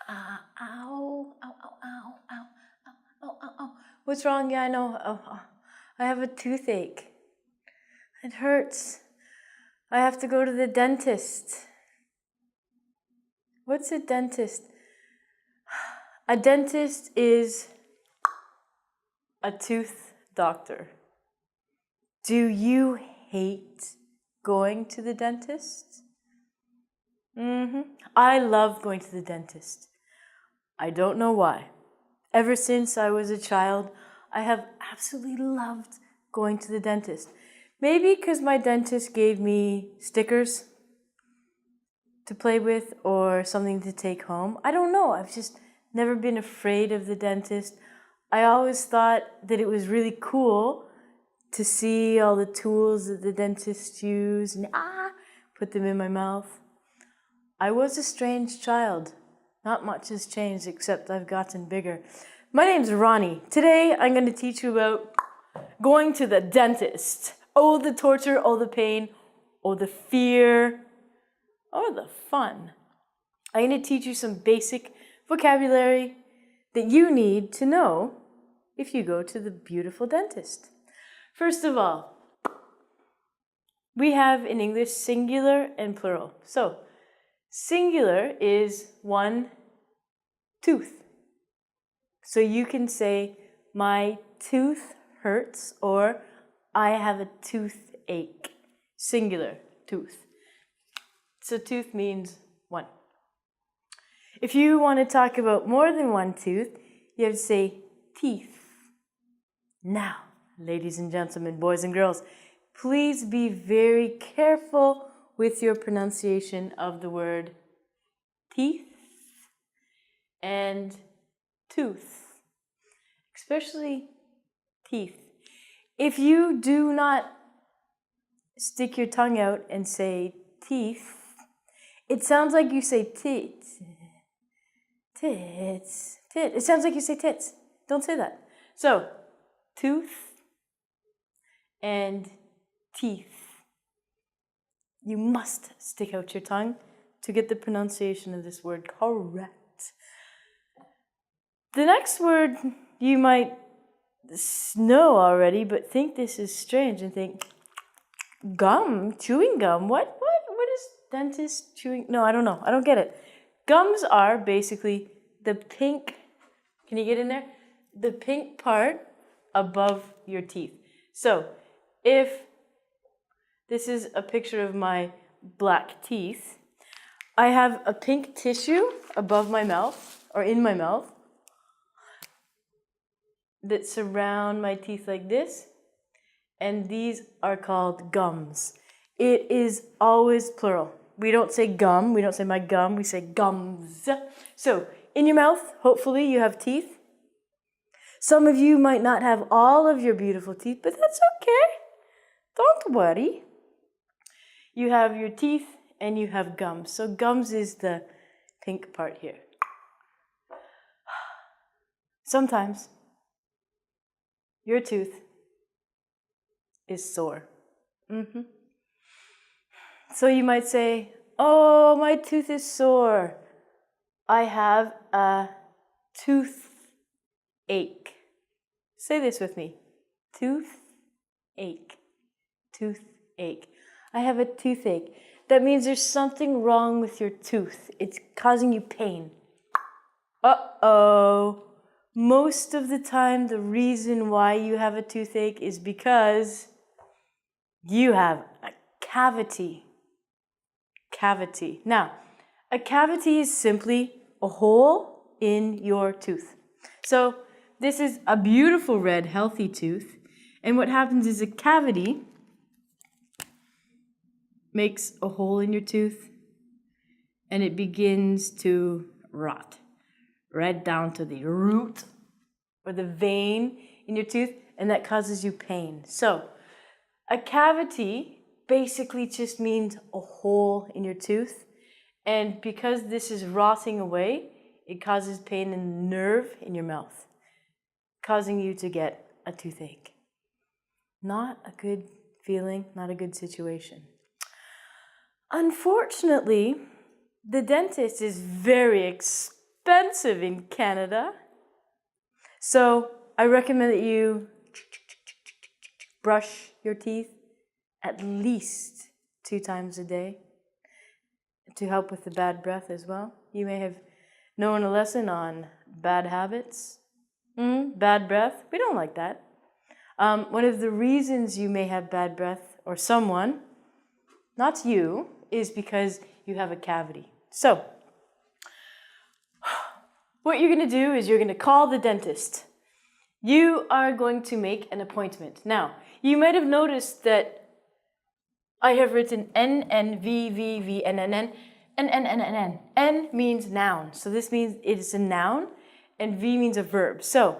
Ow, ow, ow, ow, ow, ow, ow, ow. What's wrong? Yeah, I know. I have a toothache. It hurts. I have to go to the dentist. What's a dentist? A dentist is a tooth doctor. Do you hate going to the dentist? I love going to the dentist. I don't know why. Ever since I was a child, I have absolutely loved going to the dentist. Maybe because my dentist gave me stickers to play with or something to take home. I don't know. I've just never been afraid of the dentist. I always thought that it was really cool to see all the tools that the dentists use and put them in my mouth. I was a strange child. Not much has changed except I've gotten bigger. My name's Ronnie. Today I'm going to teach you about going to the dentist. Oh, the torture, oh, the pain, oh, the fear, oh, the fun. I'm going to teach you some basic vocabulary that you need to know if you go to the beautiful dentist. First of all, we have in English singular and plural. So, singular is one tooth. So you can say, my tooth hurts, or I have a toothache. Singular, tooth. So tooth means one. If you want to talk about more than one tooth, you have to say teeth. Now, ladies and gentlemen, boys and girls, please be very careful with your pronunciation of the word teeth and tooth, especially teeth. If you do not stick your tongue out and say teeth, it sounds like you say tits. Tits. Tit. It sounds like you say tits. Don't say that. So, tooth and teeth. You must stick out your tongue to get the pronunciation of this word correct. The next word you might know already, but think this is strange and think, gum, chewing gum, what is dentist chewing? No, I don't know. I don't get it. Gums are basically the pink, can you get in there? The pink part above your teeth. So, if this is a picture of my black teeth, I have a pink tissue above my mouth, or in my mouth, that surround my teeth like this, and these are called gums. It is always plural. We don't say gum, we don't say my gum, we say gums. So, in your mouth, hopefully you have teeth. Some of you might not have all of your beautiful teeth, but that's okay. Don't worry. You have your teeth and you have gums. So gums is the pink part here. Sometimes your tooth is sore. So you might say, oh, my tooth is sore. I have a toothache. Say this with me. Toothache. Toothache. I have a toothache. That means there's something wrong with your tooth. It's causing you pain. Uh-oh. Most of the time, the reason why you have a toothache is because you have a cavity. Cavity. Now, a cavity is simply a hole in your tooth. So, this is a beautiful red, healthy tooth. And what happens is a cavity makes a hole in your tooth and it begins to rot right down to the root or the vein in your tooth, and that causes you pain. So, a cavity basically just means a hole in your tooth, and because this is rotting away, it causes pain in the nerve in your mouth, causing you to get a toothache. Not a good feeling, not a good situation. Unfortunately, the dentist is very expensive. expensive in Canada. So I recommend that you brush your teeth at least 2 times a day to help with the bad breath as well. You may have known a lesson on bad habits, bad breath. We don't like that. One of the reasons you may have bad breath, or someone, not you, is because you have a cavity. So, what you're going to do is you're going to call the dentist. You are going to make an appointment. Now, you might have noticed that I have written N, N, V, V, V, N, N, N, N, N, N, N, N. N means noun. So this means it is a noun, and V means a verb. So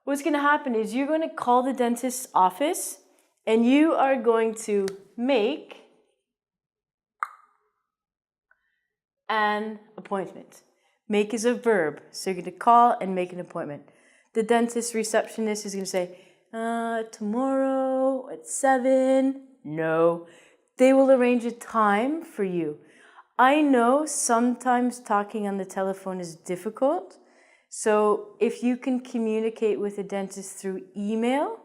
what's going to happen is you're going to call the dentist's office, and you are going to make an appointment. Make is a verb, so you're going to call and make an appointment. The dentist receptionist is going to say, tomorrow at 7. No, they will arrange a time for you. I know sometimes talking on the telephone is difficult, so if you can communicate with a dentist through email,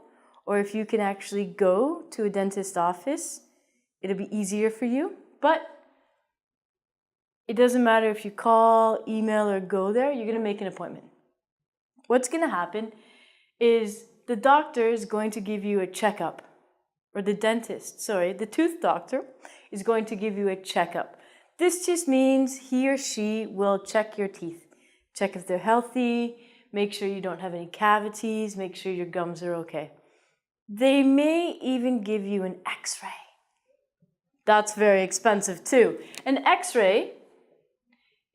or if you can actually go to a dentist's office, it'll be easier for you. But it doesn't matter if you call, email, or go there, you're going to make an appointment. What's going to happen is the doctor is going to give you a checkup, or the tooth doctor is going to give you a checkup. This just means he or she will check your teeth, check if they're healthy, make sure you don't have any cavities, make sure your gums are okay. They may even give you an X-ray. That's very expensive too. An X-ray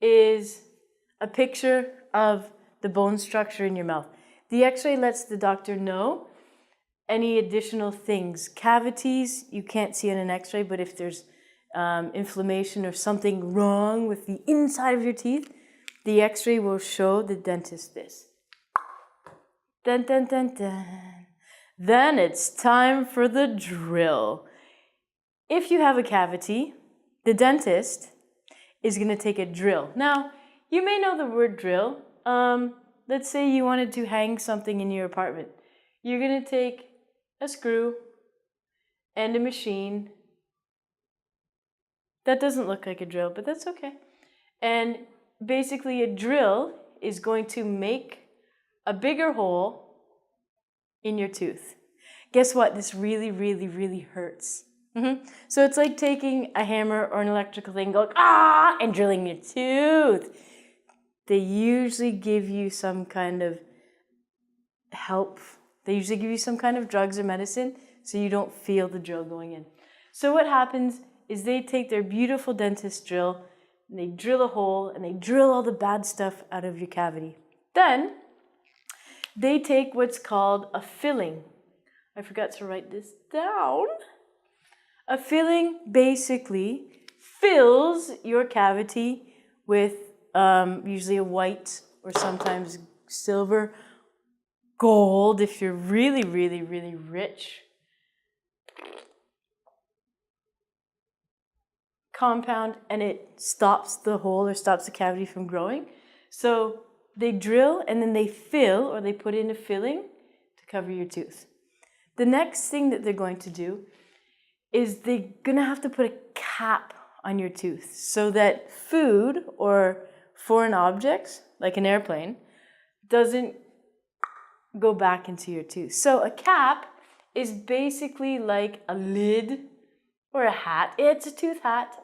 is a picture of the bone structure in your mouth. The X-ray lets the doctor know any additional things. Cavities, you can't see on an X-ray, but if there's inflammation or something wrong with the inside of your teeth, the X-ray will show the dentist this. Dun, dun, dun, dun. Then it's time for the drill. If you have a cavity, the dentist is going to take a drill. Now, you may know the word drill. Let's say you wanted to hang something in your apartment. You're going to take a screw and a machine. That doesn't look like a drill, but that's okay. And basically a drill is going to make a bigger hole in your tooth. Guess what? This really, really, really hurts. So it's like taking a hammer or an electrical thing, going, and drilling your tooth. They usually give you some kind of help. They usually give you some kind of drugs or medicine so you don't feel the drill going in. So what happens is they take their beautiful dentist drill, and they drill a hole, and they drill all the bad stuff out of your cavity. Then they take what's called a filling. I forgot to write this down. A filling basically fills your cavity with usually a white or sometimes silver, gold if you're really, really, really rich. Compound, and it stops the hole or stops the cavity from growing. So they drill and then they fill, or they put in a filling to cover your tooth. The next thing that they're going to do is they're gonna have to put a cap on your tooth so that food or foreign objects, like an airplane, doesn't go back into your tooth. So a cap is basically like a lid or a hat. It's a tooth hat.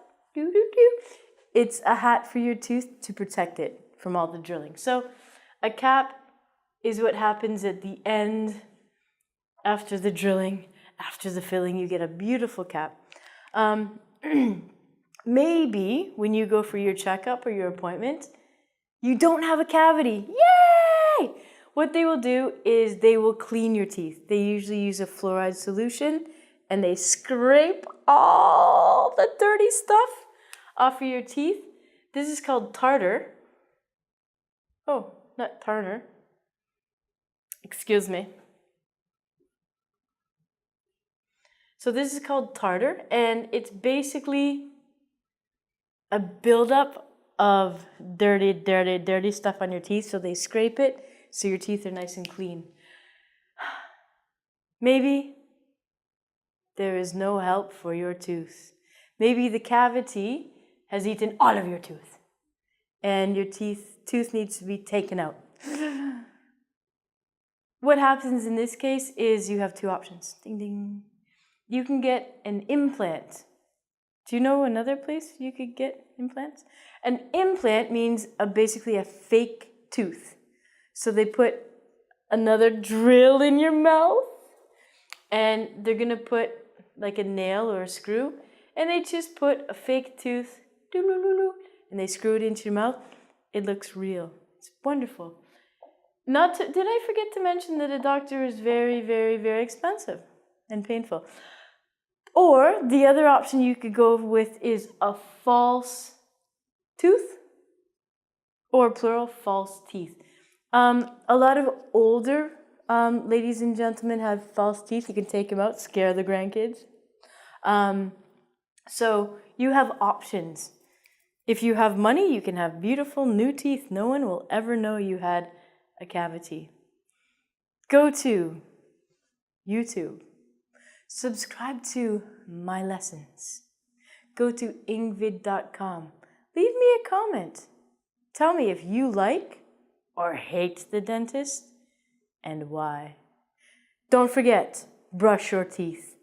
It's a hat for your tooth to protect it from all the drilling. So a cap is what happens at the end after the drilling. After the filling, you get a beautiful cap. Maybe when you go for your checkup or your appointment, you don't have a cavity. Yay! What they will do is they will clean your teeth. They usually use a fluoride solution, and they scrape all the dirty stuff off of your teeth. This is called tartar. Oh, not tartar. Excuse me. So this is called tartar, and it's basically a buildup of dirty stuff on your teeth, so they scrape it so your teeth are nice and clean. Maybe there is no help for your tooth. Maybe the cavity has eaten all of your tooth and your tooth needs to be taken out. What happens in this case is you have two options. Ding, ding. You can get an implant. Do you know another place you could get implants? An implant means basically a fake tooth. So they put another drill in your mouth and they're gonna put like a nail or a screw and they just put a fake tooth and they screw it into your mouth. It looks real. It's wonderful. Did I forget to mention that a doctor is very, very, very expensive and painful? Or the other option you could go with is a false tooth, or plural, false teeth. A lot of older ladies and gentlemen have false teeth. You can take them out, scare the grandkids. So you have options. If you have money, you can have beautiful new teeth. No one will ever know you had a cavity. Go to YouTube. Subscribe to my lessons. Go to ingvid.com. Leave me a comment. Tell me if you like or hate the dentist and why. Don't forget, brush your teeth.